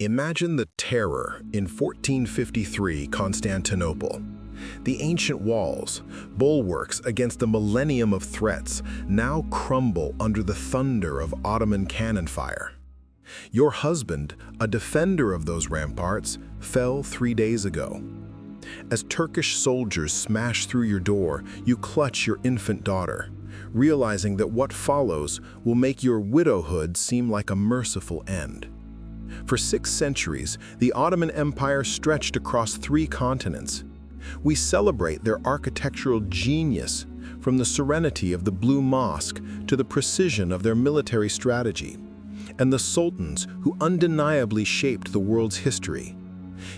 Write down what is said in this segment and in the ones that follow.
Imagine the terror in 1453 Constantinople. The ancient walls, bulwarks against a millennium of threats, now crumble under the thunder of Ottoman cannon fire. Your husband, a defender of those ramparts, fell 3 days ago. As Turkish soldiers smash through your door, you clutch your infant daughter, realizing that what follows will make your widowhood seem like a merciful end. For 6 centuries, the Ottoman Empire stretched across 3 continents. We celebrate their architectural genius, from the serenity of the Blue Mosque to the precision of their military strategy, and the sultans who undeniably shaped the world's history.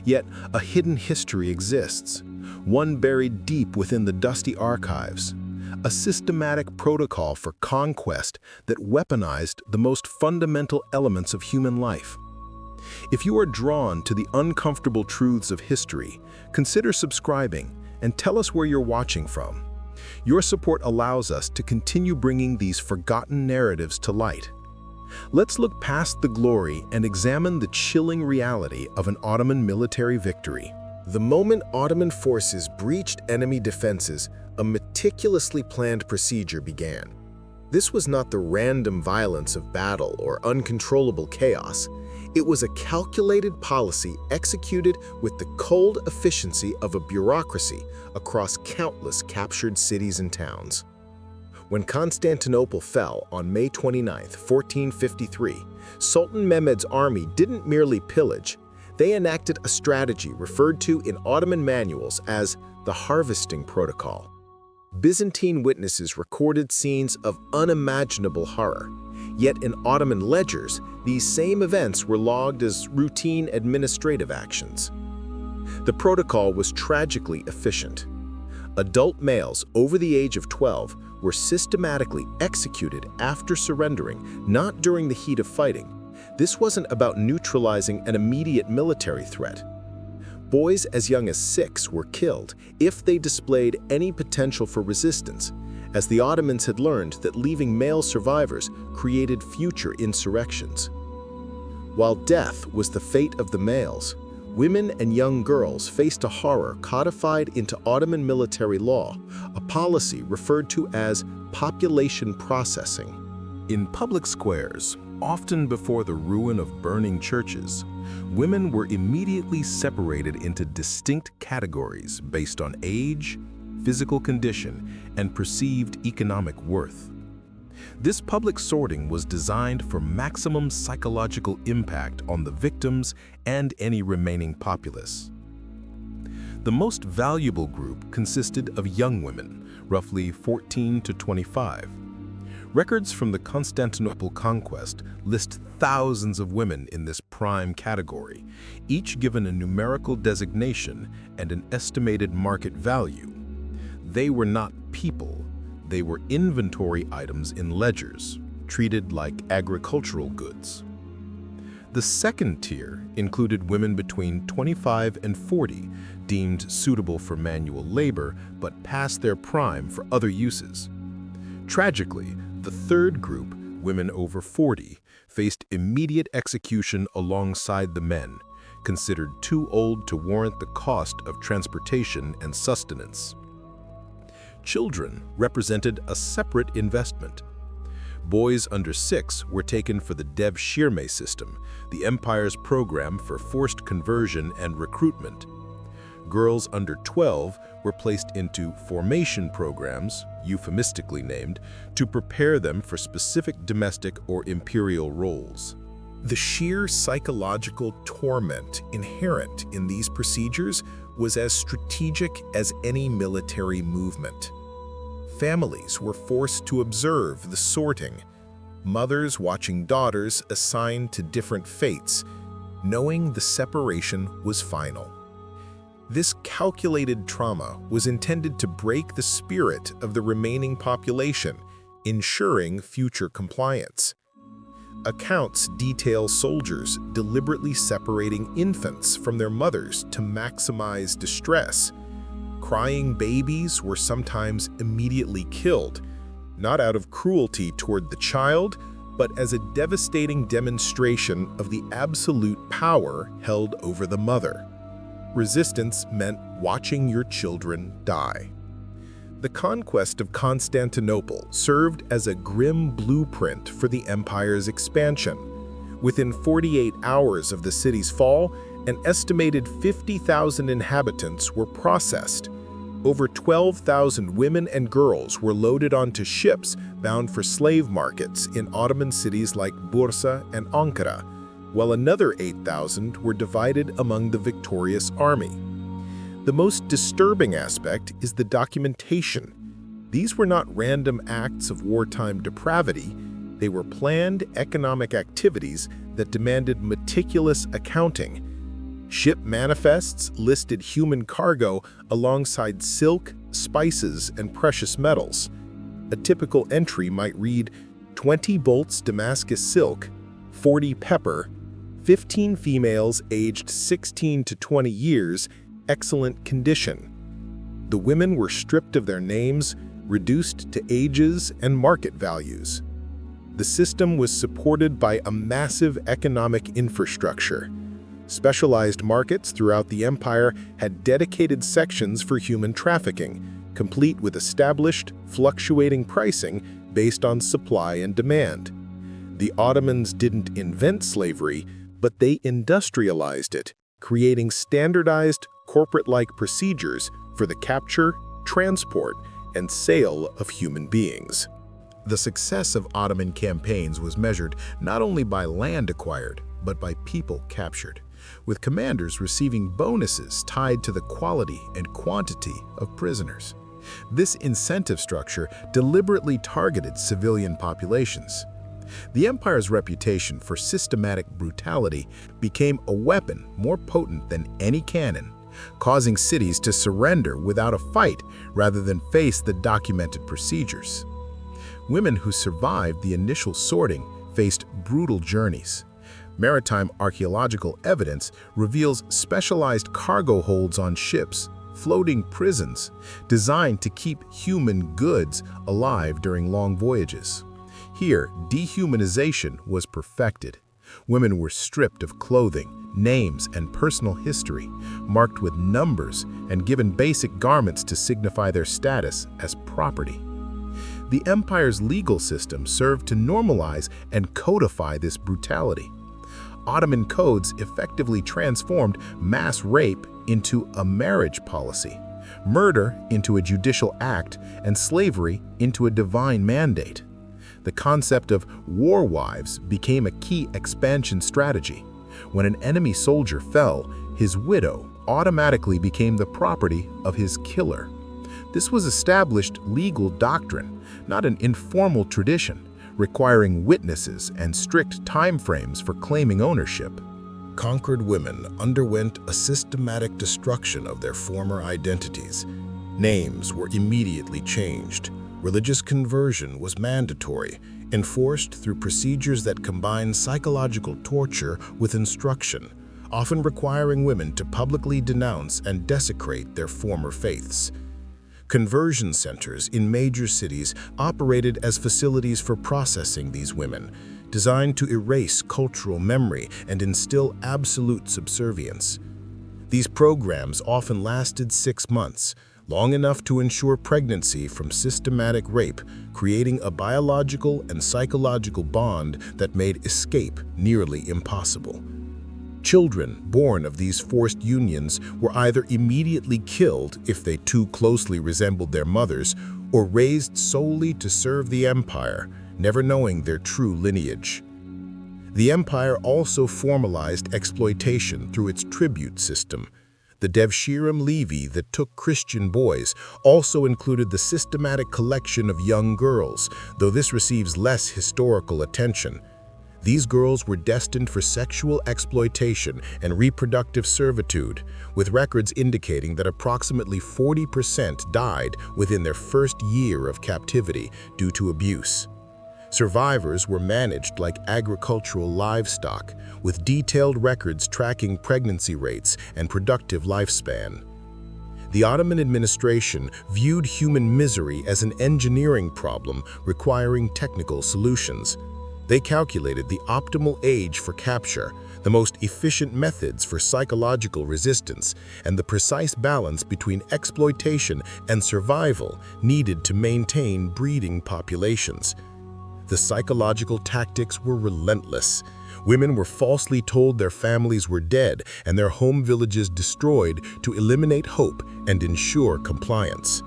Yet, a hidden history exists, one buried deep within the dusty archives, a systematic protocol for conquest that weaponized the most fundamental elements of human life. If you are drawn to the uncomfortable truths of history, consider subscribing and tell us where you're watching from. Your support allows us to continue bringing these forgotten narratives to light. Let's look past the glory and examine the chilling reality of an Ottoman military victory. The moment Ottoman forces breached enemy defenses, a meticulously planned procedure began. This was not the random violence of battle or uncontrollable chaos. It was a calculated policy executed with the cold efficiency of a bureaucracy across countless captured cities and towns. When Constantinople fell on May 29, 1453, Sultan Mehmed's army didn't merely pillage. They enacted a strategy referred to in Ottoman manuals as the harvesting protocol. Byzantine witnesses recorded scenes of unimaginable horror. Yet in Ottoman ledgers, these same events were logged as routine administrative actions. The protocol was tragically efficient. Adult males over the age of 12 were systematically executed after surrendering, not during the heat of fighting. This wasn't about neutralizing an immediate military threat. Boys as young as 6 were killed if they displayed any potential for resistance, as the Ottomans had learned that leaving male survivors created future insurrections. While death was the fate of the males, women and young girls faced a horror codified into Ottoman military law, a policy referred to as population processing. In public squares, often before the ruin of burning churches, women were immediately separated into distinct categories based on age, physical condition, and perceived economic worth. This public sorting was designed for maximum psychological impact on the victims and any remaining populace. The most valuable group consisted of young women, roughly 14 to 25. Records from the Constantinople conquest list thousands of women in this prime category, each given a numerical designation and an estimated market value. They were not people, they were inventory items in ledgers, treated like agricultural goods. The second tier included women between 25 and 40, deemed suitable for manual labor but past their prime for other uses. Tragically, the third group, women over 40, faced immediate execution alongside the men, considered too old to warrant the cost of transportation and sustenance. Children represented a separate investment. Boys under 6 were taken for the Dev-Shirme system, the empire's program for forced conversion and recruitment. Girls under 12 were placed into formation programs, euphemistically named, to prepare them for specific domestic or imperial roles. The sheer psychological torment inherent in these procedures was as strategic as any military movement. Families were forced to observe the sorting, mothers watching daughters assigned to different fates, knowing the separation was final. This calculated trauma was intended to break the spirit of the remaining population, ensuring future compliance. Accounts detail soldiers deliberately separating infants from their mothers to maximize distress. Crying babies were sometimes immediately killed, not out of cruelty toward the child, but as a devastating demonstration of the absolute power held over the mother. Resistance meant watching your children die. The conquest of Constantinople served as a grim blueprint for the empire's expansion. Within 48 hours of the city's fall, an estimated 50,000 inhabitants were processed. Over 12,000 women and girls were loaded onto ships bound for slave markets in Ottoman cities like Bursa and Ankara, while another 8,000 were divided among the victorious army. The most disturbing aspect is the documentation. These were not random acts of wartime depravity. They were planned economic activities that demanded meticulous accounting. Ship manifests listed human cargo alongside silk, spices, and precious metals. A typical entry might read 20 bolts Damascus silk, 40 pepper, 15 females aged 16 to 20 years, excellent condition. The women were stripped of their names, reduced to ages and market values. The system was supported by a massive economic infrastructure. Specialized markets throughout the empire had dedicated sections for human trafficking, complete with established, fluctuating pricing based on supply and demand. The Ottomans didn't invent slavery, but they industrialized it, creating standardized, corporate-like procedures for the capture, transport, and sale of human beings. The success of Ottoman campaigns was measured not only by land acquired, but by people captured, with commanders receiving bonuses tied to the quality and quantity of prisoners. This incentive structure deliberately targeted civilian populations. The empire's reputation for systematic brutality became a weapon more potent than any cannon, causing cities to surrender without a fight rather than face the documented procedures. Women who survived the initial sorting faced brutal journeys. Maritime archaeological evidence reveals specialized cargo holds on ships, floating prisons, designed to keep human goods alive during long voyages. Here, dehumanization was perfected. Women were stripped of clothing, names, and personal history, marked with numbers, and given basic garments to signify their status as property. The empire's legal system served to normalize and codify this brutality. Ottoman codes effectively transformed mass rape into a marriage policy, murder into a judicial act, and slavery into a divine mandate. The concept of war wives became a key expansion strategy. When an enemy soldier fell, his widow automatically became the property of his killer. This was established legal doctrine, not an informal tradition, requiring witnesses and strict timeframes for claiming ownership. Conquered women underwent a systematic destruction of their former identities. Names were immediately changed. Religious conversion was mandatory, enforced through procedures that combined psychological torture with instruction, often requiring women to publicly denounce and desecrate their former faiths. Conversion centers in major cities operated as facilities for processing these women, designed to erase cultural memory and instill absolute subservience. These programs often lasted 6 months, long enough to ensure pregnancy from systematic rape, creating a biological and psychological bond that made escape nearly impossible. Children born of these forced unions were either immediately killed if they too closely resembled their mothers, or raised solely to serve the empire, never knowing their true lineage. The empire also formalized exploitation through its tribute system. The Devshirim levy that took Christian boys also included the systematic collection of young girls, though this receives less historical attention. These girls were destined for sexual exploitation and reproductive servitude, with records indicating that approximately 40% died within their first year of captivity due to abuse. Survivors were managed like agricultural livestock, with detailed records tracking pregnancy rates and productive lifespan. The Ottoman administration viewed human misery as an engineering problem requiring technical solutions. They calculated the optimal age for capture, the most efficient methods for psychological resistance, and the precise balance between exploitation and survival needed to maintain breeding populations. The psychological tactics were relentless. Women were falsely told their families were dead and their home villages destroyed to eliminate hope and ensure compliance.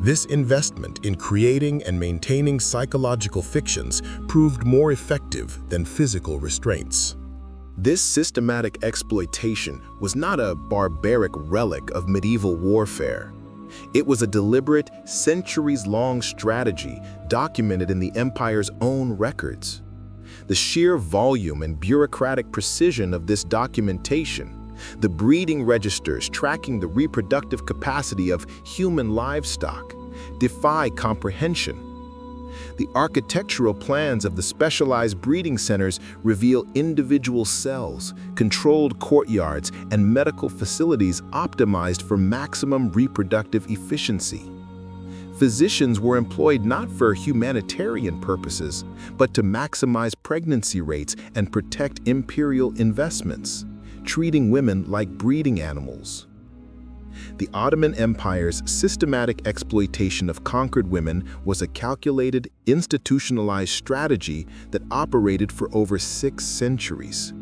This investment in creating and maintaining psychological fictions proved more effective than physical restraints. This systematic exploitation was not a barbaric relic of medieval warfare. It was a deliberate, centuries-long strategy documented in the empire's own records. The sheer volume and bureaucratic precision of this documentation, the breeding registers tracking the reproductive capacity of human livestock, defy comprehension. The architectural plans of the specialized breeding centers reveal individual cells, controlled courtyards, and medical facilities optimized for maximum reproductive efficiency. Physicians were employed not for humanitarian purposes, but to maximize pregnancy rates and protect imperial investments, treating women like breeding animals. The Ottoman Empire's systematic exploitation of conquered women was a calculated, institutionalized strategy that operated for over 6 centuries.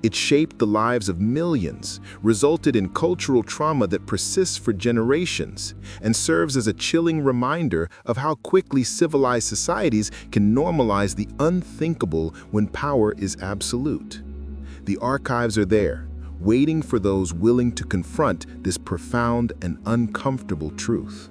It shaped the lives of millions, resulted in cultural trauma that persists for generations, and serves as a chilling reminder of how quickly civilized societies can normalize the unthinkable when power is absolute. The archives are there, waiting for those willing to confront this profound and uncomfortable truth.